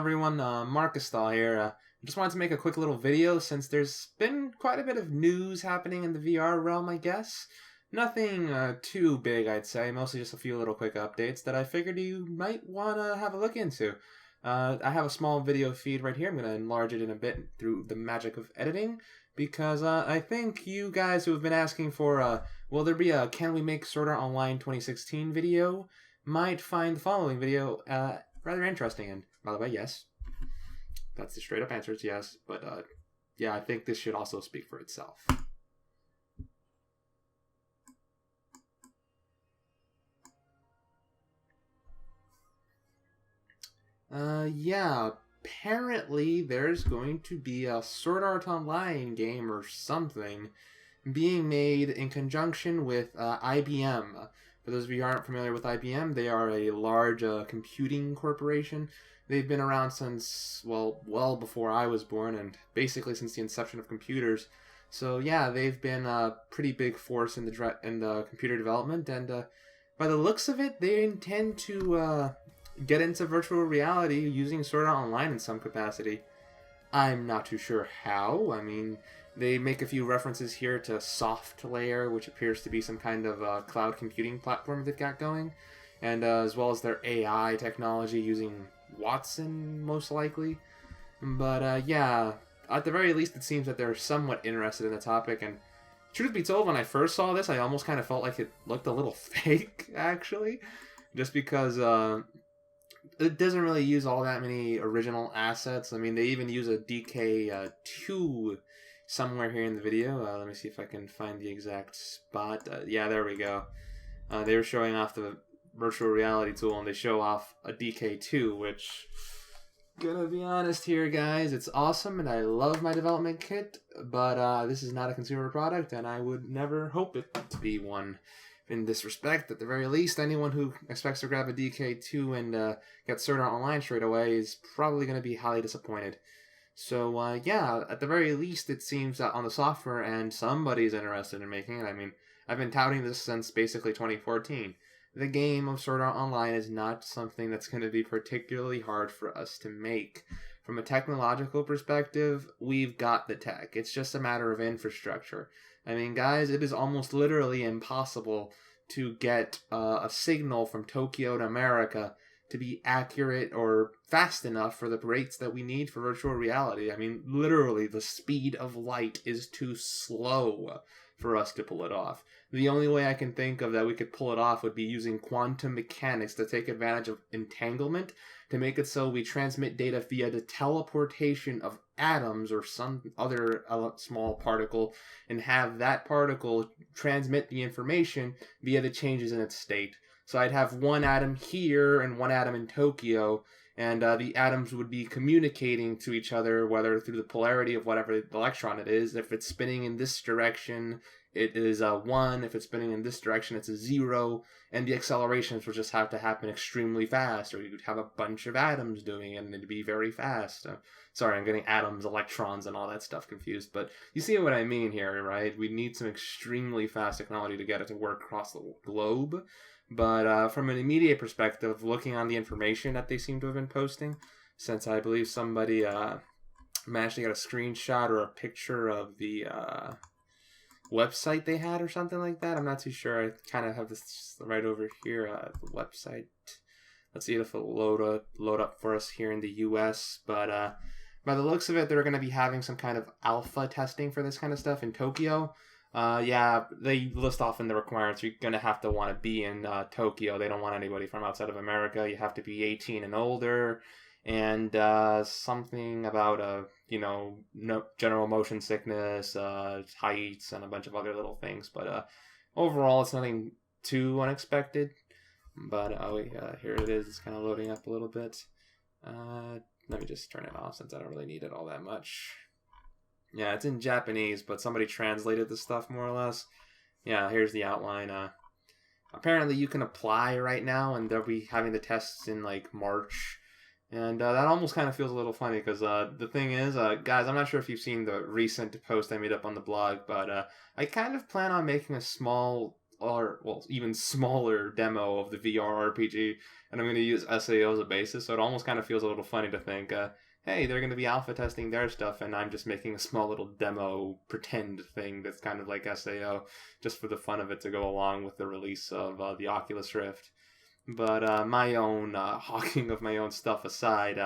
everyone, Marcus here. Just wanted to make a quick little video since there's been quite a bit of news happening in the VR realm, I guess. Nothing too big, I'd say, mostly just a few little quick updates that I figured you might want to have a look into. I have a small video feed right here. I'm going to enlarge it in a bit through the magic of editing, because I think you guys who have been asking for, will there be a Can We Make Sword Art Online 2016 video, might find the following video rather interesting. And by the way, yes, that's the straight up answer, is yes. But yeah, I think this should also speak for itself. Yeah, apparently there's going to be a Sword Art Online game or something being made in conjunction with IBM. For those of you who aren't familiar with IBM, they are a large computing corporation. They've been around since, well before I was born, and basically since the inception of computers. So yeah, they've been a pretty big force in the computer development, and by the looks of it, they intend to get into virtual reality using Sword Art Online in some capacity. I'm not too sure how. I mean, they make a few references here to SoftLayer, which appears to be some kind of cloud computing platform they've got going, and as well as their AI technology using Watson, most likely. But yeah, at the very least, it seems that they're somewhat interested in the topic, and truth be told, when I first saw this, I almost kind of felt like it looked a little fake, actually, just because it doesn't really use all that many original assets. I mean, they even use a DK2 somewhere here in the video. Let me see if I can find the exact spot. Yeah, there we go. They were showing off the virtual reality tool, and they show off a DK2, which, gonna be honest here, guys, it's awesome, and I love my development kit, but this is not a consumer product, and I would never hope it to be one. In this respect, at the very least, anyone who expects to grab a DK2 and get Sword Art Online straight away is probably going to be highly disappointed. So, yeah, at the very least, it seems that on the software end, somebody's interested in making it. I mean, I've been touting this since basically 2014. The game of Sword Art Online is not something that's going to be particularly hard for us to make. From a technological perspective, we've got the tech. It's just a matter of infrastructure. I mean, guys, it is almost literally impossible to get a signal from Tokyo to America to be accurate or fast enough for the rates that we need for virtual reality. I mean, literally, the speed of light is too slow for us to pull it off. The only way I can think of that we could pull it off would be using quantum mechanics to take advantage of entanglement to make it so we transmit data via the teleportation of atoms or some other small particle, and have that particle transmit the information via the changes in its state. So I'd have one atom here and one atom in Tokyo, and the atoms would be communicating to each other, whether through the polarity of whatever electron it is. If it's spinning in this direction, it is a 1. If it's spinning in this direction, it's a 0. And the accelerations will just have to happen extremely fast, or you'd have a bunch of atoms doing it, and it'd be very fast. Sorry, I'm getting atoms, electrons, and all that stuff confused. But you see what I mean here, right? We need some extremely fast technology to get it to work across the globe. But from an immediate perspective, looking on the information that they seem to have been posting, since I believe somebody managed to get a screenshot or a picture of the website they had or something like that. I'm not too sure. I kind of have this right over here, the website. Let's see if it'll load up for us here in the US. But by the looks of it, they're going to be having some kind of alpha testing for this kind of stuff in Tokyo. Yeah, they list off in the requirements you're going to have to want to be in Tokyo. They don't want anybody from outside of America. You have to be 18 and older. And something about no general motion sickness, heights, and a bunch of other little things. But overall, it's nothing too unexpected. But here it is. It's kind of loading up a little bit. Let me just turn it off since I don't really need it all that much. Yeah, it's in Japanese, but somebody translated the stuff more or less. Yeah, here's the outline. Apparently, you can apply right now, and they'll be having the tests in like March. And that almost kind of feels a little funny because the thing is, guys, I'm not sure if you've seen the recent post I made up on the blog, but I kind of plan on making a small even smaller demo of the VR RPG, and I'm going to use SAO as a basis. So it almost kind of feels a little funny to think, hey, they're going to be alpha testing their stuff, and I'm just making a small little demo pretend thing that's kind of like SAO, just for the fun of it to go along with the release of the Oculus Rift. But my own hawking of my own stuff aside,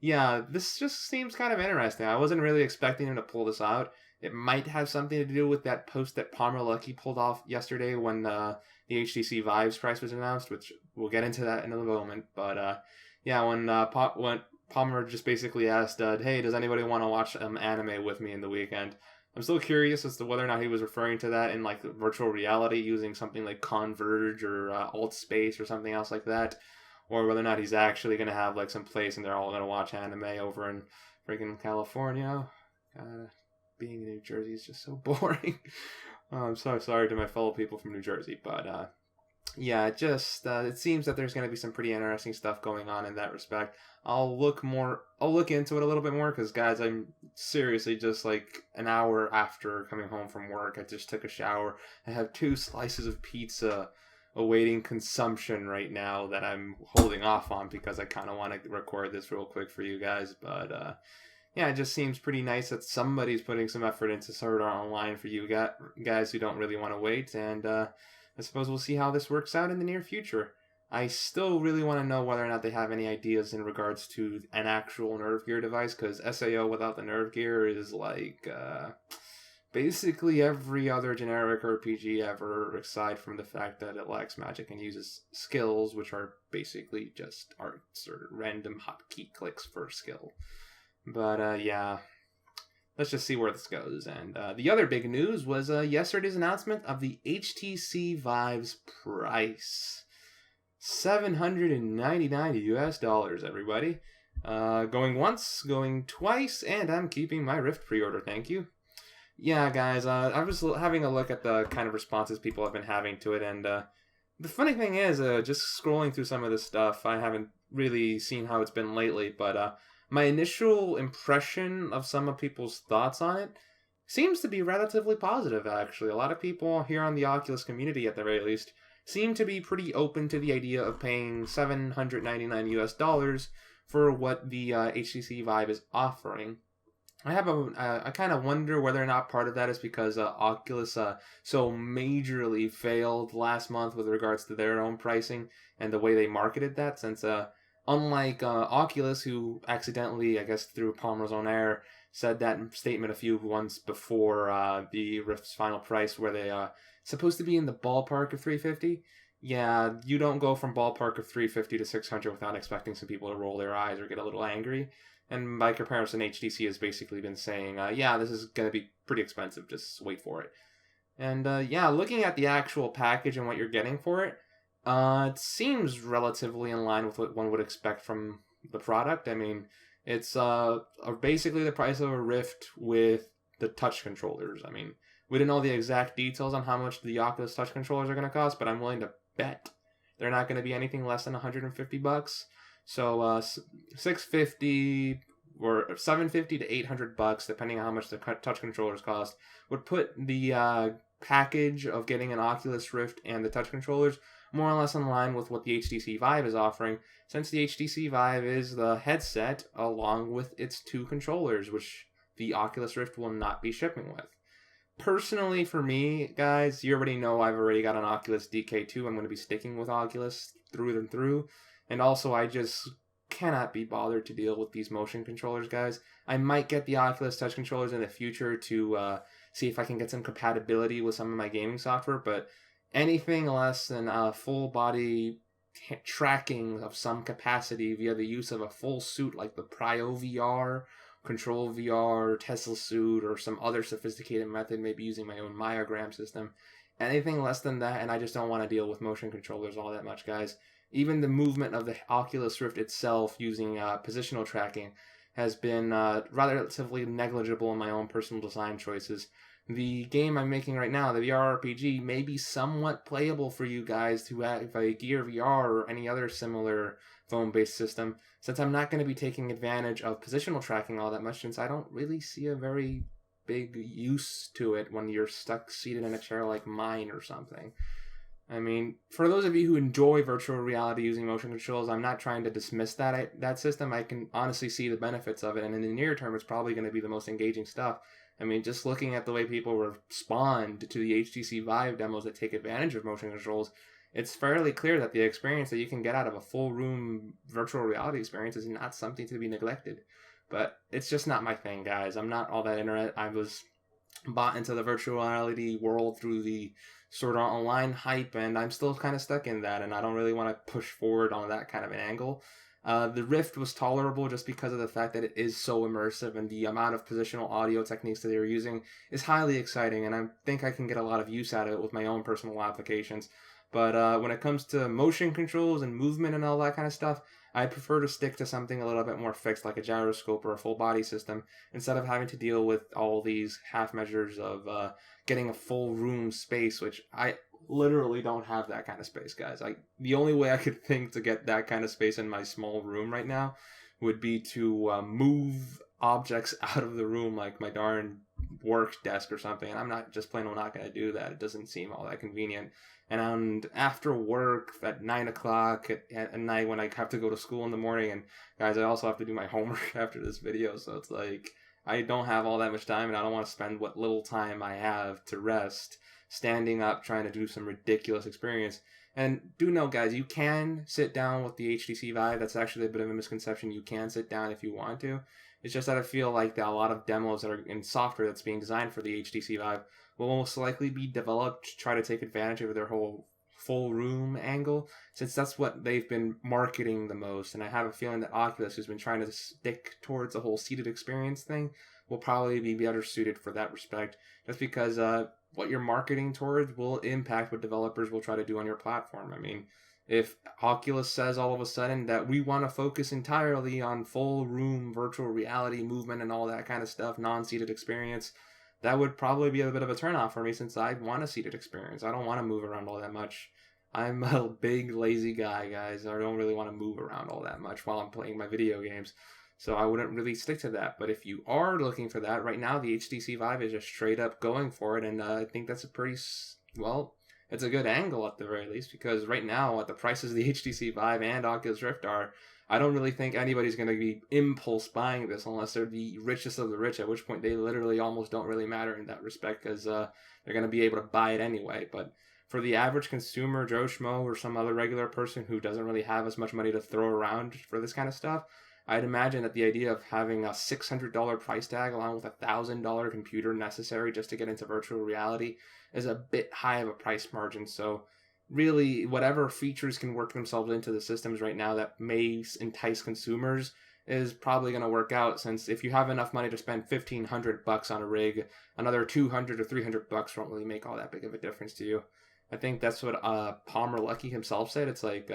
yeah, this just seems kind of interesting. I wasn't really expecting him to pull this out. It might have something to do with that post that Palmer Luckey pulled off yesterday when the HTC Vive's price was announced, which we'll get into that in a moment. But yeah, when Palmer just basically asked, hey, does anybody want to watch anime with me in the weekend? I'm still curious as to whether or not he was referring to that in like virtual reality using something like Converge or AltSpace or something else like that, or whether or not he's actually going to have like some place and they're all going to watch anime over in freaking California. Being in New Jersey is just so boring. I'm so sorry to my fellow people from New Jersey, but yeah, it seems that there's going to be some pretty interesting stuff going on in that respect. I'll look into it a little bit more because, guys, I'm seriously just like an hour after coming home from work. I just took a shower. I have 2 slices of pizza awaiting consumption right now that I'm holding off on because I kind of want to record this real quick for you guys. But yeah, it just seems pretty nice that somebody's putting some effort into Sword Art Online for you guys who don't really want to wait. And I suppose we'll see how this works out in the near future. I still really want to know whether or not they have any ideas in regards to an actual Nerve Gear device, because SAO without the Nerve Gear is like basically every other generic RPG ever, aside from the fact that it lacks magic and uses skills, which are basically just arts or random hotkey clicks for skill. But yeah, let's just see where this goes. And the other big news was yesterday's announcement of the HTC Vive's price. $799 US, everybody. Going once, going twice, and I'm keeping my Rift pre-order, thank you. Yeah, guys, I was having a look at the kind of responses people have been having to it, and the funny thing is, just scrolling through some of this stuff, I haven't really seen how it's been lately, but my initial impression of some of people's thoughts on it seems to be relatively positive, actually. A lot of people here on the Oculus community, at the very least, seem to be pretty open to the idea of paying $799 US for what the HTC Vive is offering. I kind of wonder whether or not part of that is because Oculus so majorly failed last month with regards to their own pricing and the way they marketed that, since unlike Oculus, who accidentally, I guess through Palmer's own error, said that statement a few months before the Rift's final price, where they supposed to be in the ballpark of $350. Yeah, you don't go from ballpark of $350 to $600 without expecting some people to roll their eyes or get a little angry. And by comparison, HTC has basically been saying, yeah, this is going to be pretty expensive, just wait for it. And yeah, looking at the actual package and what you're getting for it, it seems relatively in line with what one would expect from the product. I mean, it's basically the price of a Rift with the touch controllers. I mean, we don't know the exact details on how much the Oculus touch controllers are going to cost, but I'm willing to bet they're not going to be anything less than $150. So $650 or $750 to $800, depending on how much the touch controllers cost, would put the package of getting an Oculus Rift and the touch controllers more or less in line with what the HTC Vive is offering, since the HTC Vive is the headset along with its 2 controllers, which the Oculus Rift will not be shipping with. Personally, for me, guys, you already know I've already got an Oculus DK2. I'm going to be sticking with Oculus through and through. And also, I just cannot be bothered to deal with these motion controllers, guys. I might get the Oculus touch controllers in the future to see if I can get some compatibility with some of my gaming software, but anything less than full body tracking of some capacity via the use of a full suit like the Prio VR, Control VR, Tesla suit, or some other sophisticated method, maybe using my own myogram system. Anything less than that, and I just don't want to deal with motion controllers all that much, guys. Even the movement of the Oculus Rift itself using positional tracking has been relatively negligible in my own personal design choices. The game I'm making right now, the VR RPG, may be somewhat playable for you guys who have a Gear VR or any other similar phone-based system, since I'm not going to be taking advantage of positional tracking all that much, since I don't really see a very big use to it when you're stuck seated in a chair like mine or something. I mean, for those of you who enjoy virtual reality using motion controls, I'm not trying to dismiss that system. I can honestly see the benefits of it, and in the near term, it's probably going to be the most engaging stuff. I mean, just looking at the way people respond to the HTC Vive demos that take advantage of motion controls, it's fairly clear that the experience that you can get out of a full room virtual reality experience is not something to be neglected. But it's just not my thing, guys. I'm not all that internet. I was bought into the virtual reality world through the Sword Art Online hype, and I'm still kind of stuck in that, and I don't really want to push forward on that kind of an angle. The Rift was tolerable just because of the fact that it is so immersive, and the amount of positional audio techniques that they were using is highly exciting, and I think I can get a lot of use out of it with my own personal applications. But when it comes to motion controls and movement and all that kind of stuff, I prefer to stick to something a little bit more fixed, like a gyroscope or a full body system, instead of having to deal with all these half measures of getting a full room space, which I literally don't have that kind of space, guys. The only way I could think to get that kind of space in my small room right now would be to move objects out of the room, like my darn work desk or something, and I'm not just plain not going to do that. It doesn't seem all that convenient. And after work at 9 o'clock at night, when I have to go to school in the morning, and guys, I also have to do my homework after this video, so it's like I don't have all that much time, and I don't want to spend what little time I have to rest standing up trying to do some ridiculous experience. And do know, guys, you can sit down with the HTC Vive. That's actually a bit of a misconception. You can sit down if you want to. It's just that I feel like that a lot of demos that are in software that's being designed for the HTC Vive will most likely be developed to try to take advantage of their whole full room angle, since that's what they've been marketing the most. And I have a feeling that Oculus, who's been trying to stick towards the whole seated experience thing, will probably be better suited for that respect, just because what you're marketing towards will impact what developers will try to do on your platform. I mean, if Oculus says all of a sudden that we want to focus entirely on full room virtual reality movement and all that kind of stuff, non-seated experience, that would probably be a bit of a turnoff for me, since I want a seated experience. I don't want to move around all that much. I'm a big lazy guy, guys. I don't really want to move around all that much while I'm playing my video games. So I wouldn't really stick to that. But if you are looking for that, right now the HTC Vive is just straight up going for it. And I think that's a pretty, well, it's a good angle at the very least. Because right now, at the prices the HTC Vive and Oculus Rift are, I don't really think anybody's going to be impulse buying this unless they're the richest of the rich, at which point they literally almost don't really matter in that respect, because they're going to be able to buy it anyway. But for the average consumer, Joe Schmo, or some other regular person who doesn't really have as much money to throw around for this kind of stuff, I'd imagine that the idea of having a $600 price tag along with a $1,000 computer necessary just to get into virtual reality is a bit high of a price margin. So really, whatever features can work themselves into the systems right now that may entice consumers is probably going to work out, since if you have enough money to spend $1,500 on a rig, another $200 or $300 won't really make all that big of a difference to you. I think that's what Palmer Luckey himself said. It's like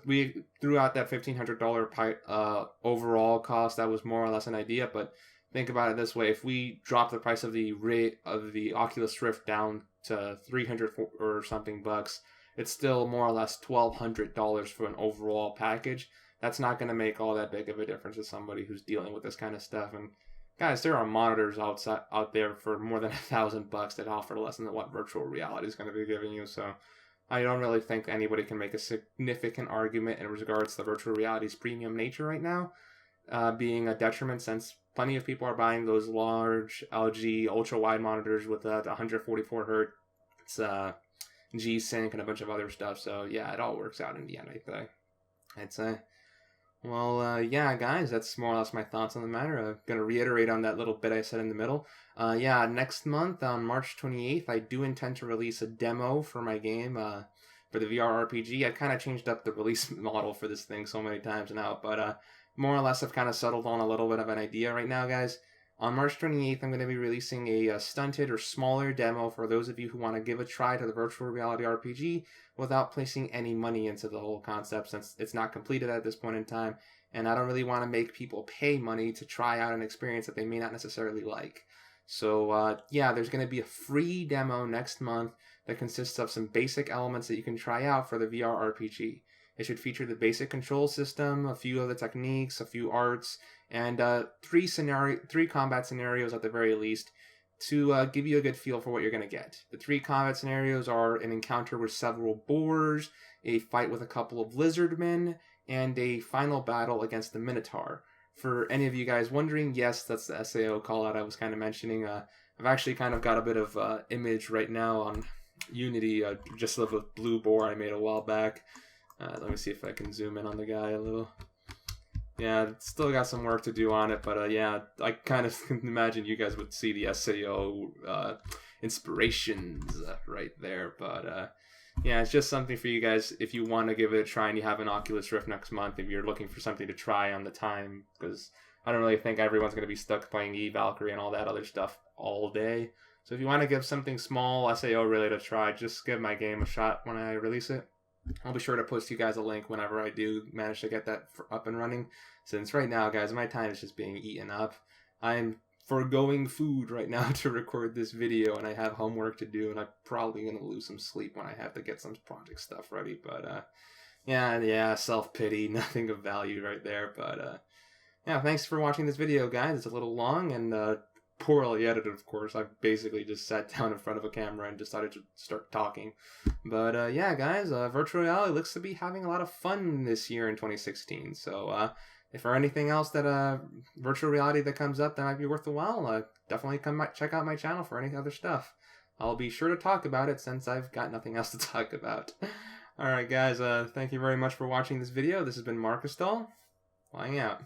we threw out that $1,500 overall cost. That was more or less an idea, but think about it this way: if we drop the price of the Oculus Rift down to $300 or something bucks, it's still more or less $1,200 for an overall package. That's not going to make all that big of a difference to somebody who's dealing with this kind of stuff. And guys, there are monitors out there for more than $1,000 that offer less than what virtual reality is going to be giving you. So I don't really think anybody can make a significant argument in regards to virtual reality's premium nature right now being a detriment, since plenty of people are buying those large LG ultra-wide monitors with 144 hertz G-Sync and a bunch of other stuff. So yeah, it all works out in the end, I think. I'd say. Well, yeah, guys, that's more or less my thoughts on the matter. I'm going to reiterate on that little bit I said in the middle. Yeah, next month on March 28th, I do intend to release a demo for my game for the VR RPG. I kind of changed up the release model for this thing so many times now, but more or less I've kind of settled on a little bit of an idea right now, guys. On March 28th, I'm going to be releasing a stunted or smaller demo for those of you who want to give a try to the virtual reality RPG without placing any money into the whole concept, since it's not completed at this point in time, and I don't really want to make people pay money to try out an experience that they may not necessarily like. So yeah, there's going to be a free demo next month that consists of some basic elements that you can try out for the VR RPG. It should feature the basic control system, a few of the techniques, a few arts, and three combat scenarios at the very least to give you a good feel for what you're going to get. The 3 combat scenarios are an encounter with several boars, a fight with a couple of lizardmen, and a final battle against the Minotaur. For any of you guys wondering, yes, that's the SAO callout I was kind of mentioning. I've actually kind of got a bit of image right now on Unity, just of a blue boar I made a while back. Let me see if I can zoom in on the guy a little. Yeah, still got some work to do on it, but yeah, I kind of can imagine you guys would see the SAO inspirations right there. But yeah, it's just something for you guys if you want to give it a try and you have an Oculus Rift next month, if you're looking for something to try on the time, because I don't really think everyone's going to be stuck playing Valkyrie and all that other stuff all day. So if you want to give something small SAO related a try, just give my game a shot when I release it. I'll be sure to post you guys a link whenever I do manage to get that up and running. Since right now, guys, my time is just being eaten up. I'm foregoing food right now to record this video, and I have homework to do, and I'm probably going to lose some sleep when I have to get some project stuff ready. But yeah, self-pity, nothing of value right there. But yeah, thanks for watching this video, guys. It's a little long and poorly edited, of course. I basically just sat down in front of a camera and decided to start talking. But yeah, guys, virtual reality looks to be having a lot of fun this year in 2016. So if there anything else that virtual reality that comes up that might be worth a while, definitely check out my channel for any other stuff. I'll be sure to talk about it since I've got nothing else to talk about. Alright, guys, thank you very much for watching this video. This has been Marcus Doll, flying out.